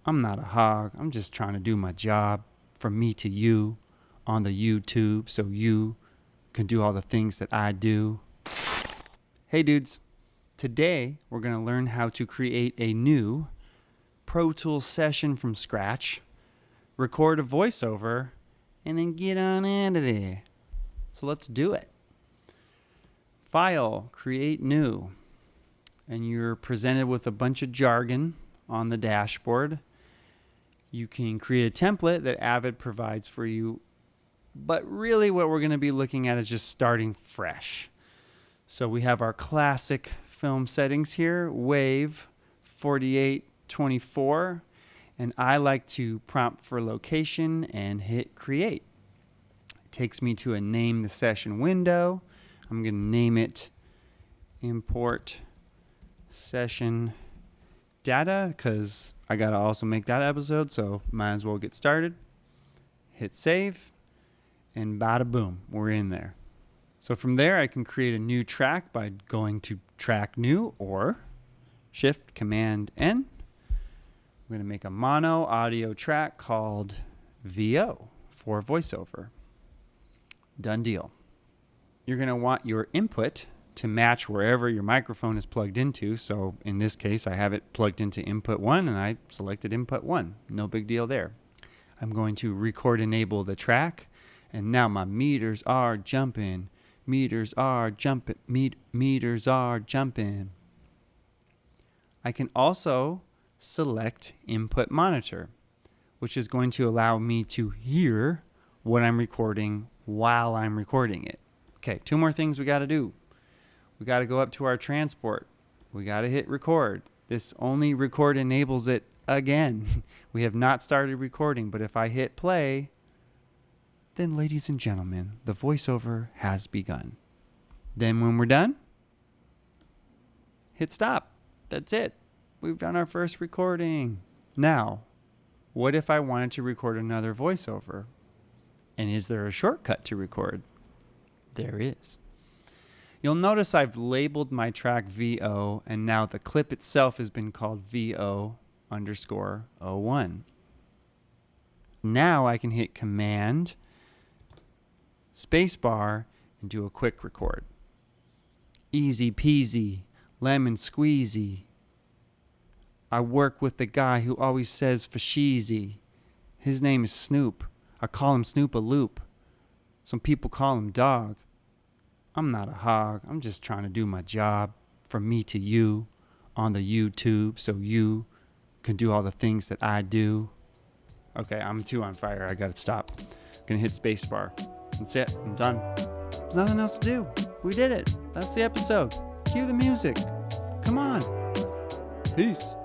I'm not a hog. I'm just trying to do my job from me to you on the YouTube so you can do all the things that I do. Hey dudes, today we're going to learn how to create a new Pro Tools session from scratch, record a voiceover, and then get on out of there. So let's do it. File, create new, and you're presented with a bunch of jargon on the dashboard. You can create a template that Avid provides for you, but really what we're going to be looking at is just starting fresh. So we have our classic film settings here, Wave 4824, and I like to prompt for location and hit create. It takes me to a name the session window. I'm going to name it import session data because I got to also make that episode, so might as well get started. Hit save, and bada boom, we're in there. So from there, I can create a new track by going to track new or Shift Command N. I'm going to make a mono audio track called VO for voiceover. Done deal. You're going to want your input to match wherever your microphone is plugged into. So in this case, I have it plugged into input 1 and I selected input 1. No big deal there. I'm going to record enable the track, and now my meters are jumping. Meters are jumping. Meters are jumping. I can also select input monitor, which is going to allow me to hear what I'm recording while I'm recording it. Okay, 2 more things we got to do. We got to go up to our transport. We got to hit record. This only record enables it again. We have not started recording, but if I hit play, then ladies and gentlemen, the voiceover has begun. Then when we're done, hit stop. That's it. We've done our first recording. Now, what if I wanted to record another voiceover? And is there a shortcut to record? There is. You'll notice I've labeled my track VO, and now the clip itself has been called VO_01. Now I can hit Command, spacebar, and do a quick record. Easy peasy, lemon squeezy. I work with the guy who always says fasheezy. His name is Snoop. I call him Snoop-a-Loop. Some people call him Dog. I'm not a hog. I'm just trying to do my job from me to you on the YouTube so you can do all the things that I do. Okay, I'm too on fire. I gotta stop. I'm gonna hit spacebar. That's it. I'm done. There's nothing else to do. We did it. That's the episode. Cue the music. Come on. Peace.